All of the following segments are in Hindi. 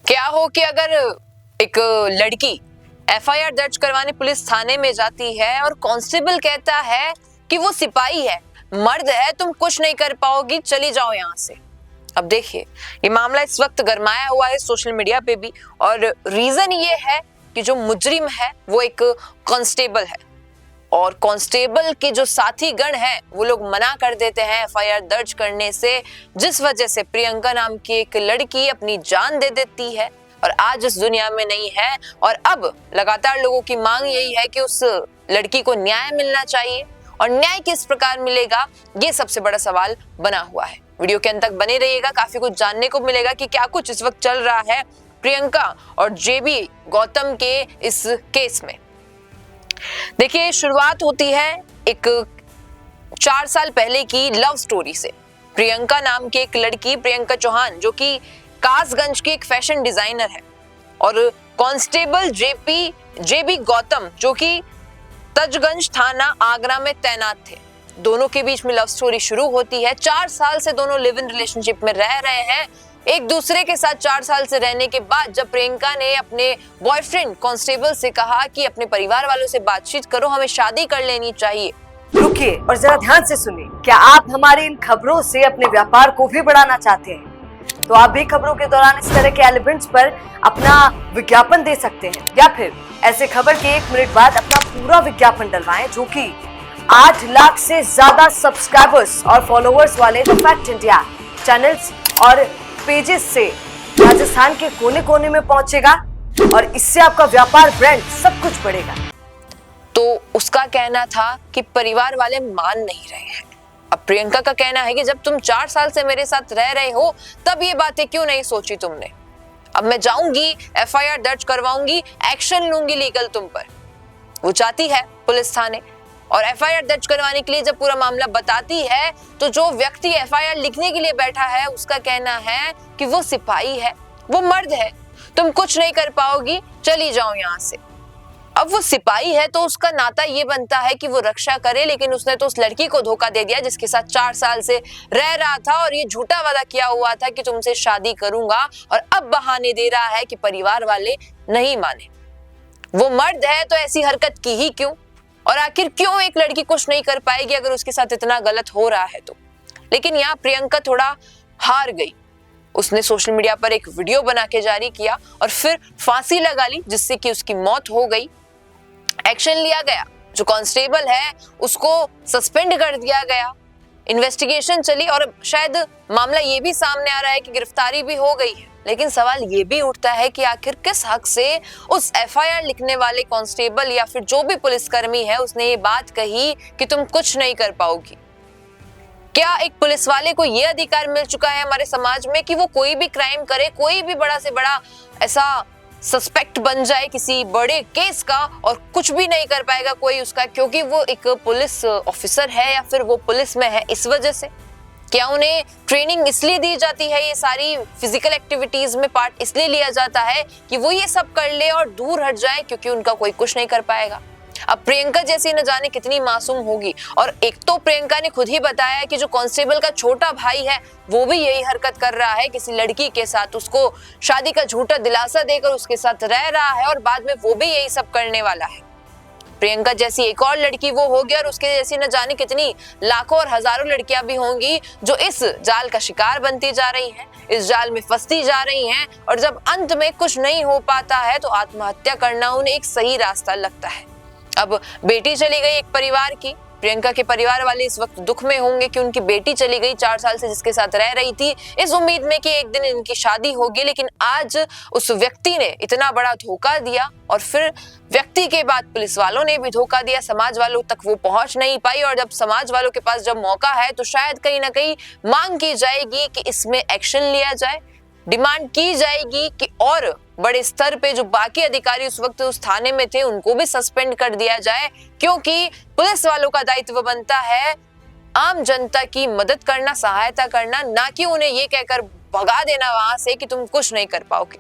क्या हो कि अगर एक लड़की एफआईआर दर्ज करवाने पुलिस थाने में जाती है और कांस्टेबल कहता है कि वो सिपाही है, मर्द है, तुम कुछ नहीं कर पाओगी, चली जाओ यहाँ से। अब देखिए, ये मामला इस वक्त गरमाया हुआ है सोशल मीडिया पे भी, और रीजन ये है कि जो मुजरिम है वो एक कांस्टेबल है और कांस्टेबल के जो साथी गण हैं वो लोग मना कर देते हैं एफआईआर दर्ज करने से, जिस वजह से प्रियंका नाम की एक लड़की अपनी जान दे देती है और आज इस दुनिया में नहीं है। और अब लगातार लोगों की मांग यही है कि उस लड़की को न्याय मिलना चाहिए, और न्याय किस प्रकार मिलेगा ये सबसे बड़ा सवाल बना हुआ है। वीडियो के अंत तक बने रहिएगा, काफी कुछ जानने को मिलेगा कि क्या कुछ इस वक्त चल रहा है प्रियंका और जेबी गौतम के इस केस में। देखिए, शुरुआत होती है एक 4 साल पहले की लव स्टोरी से। प्रियंका नाम की एक लड़की, प्रियंका चौहान, जो कि कासगंज की एक फैशन डिजाइनर है, और कांस्टेबल जेबी गौतम जो कि तजगंज थाना आगरा में तैनात थे। दोनों के बीच में लव स्टोरी शुरू होती है। 4 साल से दोनों लिव इन रिलेशनशिप में रह रहे हैं एक दूसरे के साथ। 4 साल से रहने के बाद जब प्रियंका ने अपने बॉयफ्रेंड कांस्टेबल से कहा कि अपने परिवार वालों से बातचीत करो, हमें शादी कर लेनी चाहिए। रुकिए और जरा ध्यान से सुनिए। क्या आप हमारी इन खबरों से अपने व्यापार को भी बढ़ाना चाहते हैं? तो आप भी खबरों के दौरान इस तरह के एलिमेंट्स पर अपना विज्ञापन दे सकते हैं, या फिर ऐसे खबर के 1 मिनट बाद अपना पूरा विज्ञापन डलवाएं, जो कि 8 लाख से ज्यादा सब्सक्राइबर्स और फॉलोअर्स वाले द फैक्ट इंडिया चैनल्स और पेजेस से राजस्थान के कोने कोने में पहुंचेगा, और इससे आपका व्यापार, ब्रांड, सब कुछ बढ़ेगा। तो उसका कहना था कि परिवार वाले मान नहीं रहे हैं। अब प्रियंका का कहना है कि जब तुम 4 साल से मेरे साथ रह रहे हो तब ये बातें क्यों नहीं सोची तुमने। अब मैं जाऊंगी, एफआईआर दर्ज करवाऊंगी, एक्शन लूंगी लीगल तुम पर। वो जाती है पुलिस थाने और एफआईआर दर्ज करवाने के लिए जब पूरा मामला बताती है तो जो व्यक्ति एफआईआर लिखने के लिए बैठा है उसका कहना है कि वो सिपाही है, वो मर्द है, तुम कुछ नहीं कर पाओगी, चली जाओ यहाँ से। अब वो सिपाही है तो उसका नाता ये बनता है कि वो रक्षा करे, लेकिन उसने तो उस लड़की को धोखा दे दिया जिसके साथ 4 साल से रह रहा था, और ये झूठा वादा किया हुआ था कि तुमसे शादी करूंगा, और अब बहाने दे रहा है कि परिवार वाले नहीं माने। वो मर्द है तो ऐसी हरकत की ही क्यों, और आखिर क्यों एक लड़की कुछ नहीं कर पाएगी अगर उसके साथ इतना गलत हो रहा है तो। लेकिन यहाँ प्रियंका थोड़ा हार गई। उसने सोशल मीडिया पर एक वीडियो बना के जारी किया और फिर फांसी लगा ली, जिससे कि उसकी मौत हो गई। एक्शन लिया गया, जो कांस्टेबल है उसको सस्पेंड कर दिया गया, इन्वेस्टिगेशन चली और शायद मामला ये भी सामने आ रहा है कि गिरफ्तारी भी हो गई है। लेकिन सवाल ये भी उठता है कि आखिर किस हक से उस एफआईआर लिखने वाले कांस्टेबल या फिर जो भी पुलिसकर्मी है उसने ये बात कही कि तुम कुछ नहीं कर पाओगी। क्या एक पुलिस वाले को ये अधिकार मिल चुका है हमारे समाज में कि वो कोई भी क्राइम करे, कोई भी बड़ा से बड़ा ऐसा सस्पेक्ट बन जाए किसी बड़े केस का, और कुछ भी नहीं कर पाएगा कोई उसका, क्योंकि वो एक पुलिस ऑफिसर है या फिर वो पुलिस में है इस वजह से? क्या उन्हें ट्रेनिंग इसलिए दी जाती है, ये सारी फिजिकल एक्टिविटीज में पार्ट इसलिए लिया जाता है कि वो ये सब कर ले और दूर हट जाए, क्योंकि उनका कोई कुछ नहीं कर पाएगा? अब प्रियंका जैसी न जाने कितनी मासूम होगी, और एक तो प्रियंका ने खुद ही बताया कि जो कांस्टेबल का छोटा भाई है वो भी यही हरकत कर रहा है किसी लड़की के साथ, उसको शादी का झूठा दिलासा देकर उसके साथ रह रहा है, और बाद में वो भी यही सब करने वाला है। प्रियंका जैसी एक और लड़की वो होगी, और उसके जैसी न जाने कितनी लाखों और हजारों लड़कियां भी होंगी जो इस जाल का शिकार बनती जा रही हैं, इस जाल में फंसती जा रही हैं, और जब अंत में कुछ नहीं हो पाता है तो आत्महत्या करना उन्हें एक सही रास्ता लगता है। अब बेटी चली गई एक परिवार की, प्रियंका के परिवार वाले इस वक्त दुख में होंगे कि उनकी बेटी चली गई, 4 साल से जिसके साथ रह रही थी, इस उम्मीद में कि एक दिन इनकी शादी होगी। लेकिन आज उस व्यक्ति ने इतना बड़ा धोखा दिया, और फिर व्यक्ति के बाद पुलिस वालों ने भी धोखा दिया, समाज वालों तक वो पहुंच नहीं पाई, और जब समाज वालों के पास जब मौका है तो शायद कहीं ना कहीं मांग की जाएगी कि इसमें एक्शन लिया जाए, डिमांड की जाएगी कि और बड़े स्तर पे जो बाकी अधिकारी उस वक्त उस थाने में थे उनको भी सस्पेंड कर दिया जाए, क्योंकि पुलिस वालों का दायित्व बनता है आम जनता की मदद करना, सहायता करना, ना कि उन्हें ये कहकर भगा देना वहां से कि तुम कुछ नहीं कर पाओगे।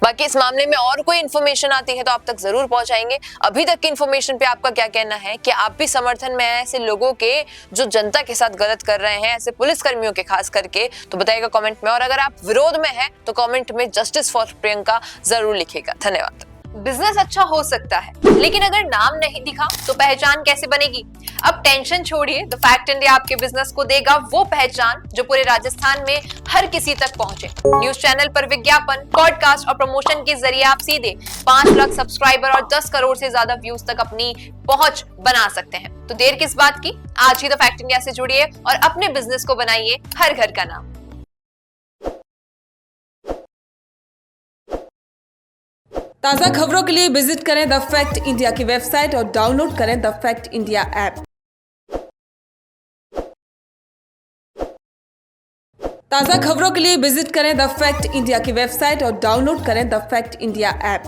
बाकी इस मामले में और कोई इन्फॉर्मेशन आती है तो आप तक जरूर पहुंचाएंगे। अभी तक की इन्फॉर्मेशन पे आपका क्या कहना है? कि आप भी समर्थन में हैं ऐसे लोगों के जो जनता के साथ गलत कर रहे हैं, ऐसे पुलिस कर्मियों के खास करके? तो बताइएगा कमेंट में। और अगर आप विरोध में हैं तो कमेंट में जस्टिस फॉर प्रियंका जरूर लिखिएगा। धन्यवाद। बिजनेस अच्छा हो सकता है, लेकिन अगर नाम नहीं दिखा तो पहचान कैसे बनेगी? अब टेंशन छोड़िए, द फैक्ट इंडिया आपके बिजनेस को देगा वो पहचान जो पूरे राजस्थान में हर किसी तक पहुंचे। न्यूज चैनल पर विज्ञापन, पॉडकास्ट और प्रमोशन के जरिए आप सीधे 5 लाख सब्सक्राइबर और 10 करोड़ से ज्यादा व्यूज तक अपनी पहुंच बना सकते हैं। तो देर किस बात की, आज ही द फैक्ट इंडिया से जुड़िए और अपने बिजनेस को बनाइए हर घर का नाम। ताज़ा खबरों के लिए विजिट करें द फैक्ट इंडिया की वेबसाइट और डाउनलोड करें द फैक्ट इंडिया ऐप। ताज़ा खबरों के लिए विजिट करें द फैक्ट इंडिया की वेबसाइट और डाउनलोड करें द फैक्ट इंडिया ऐप।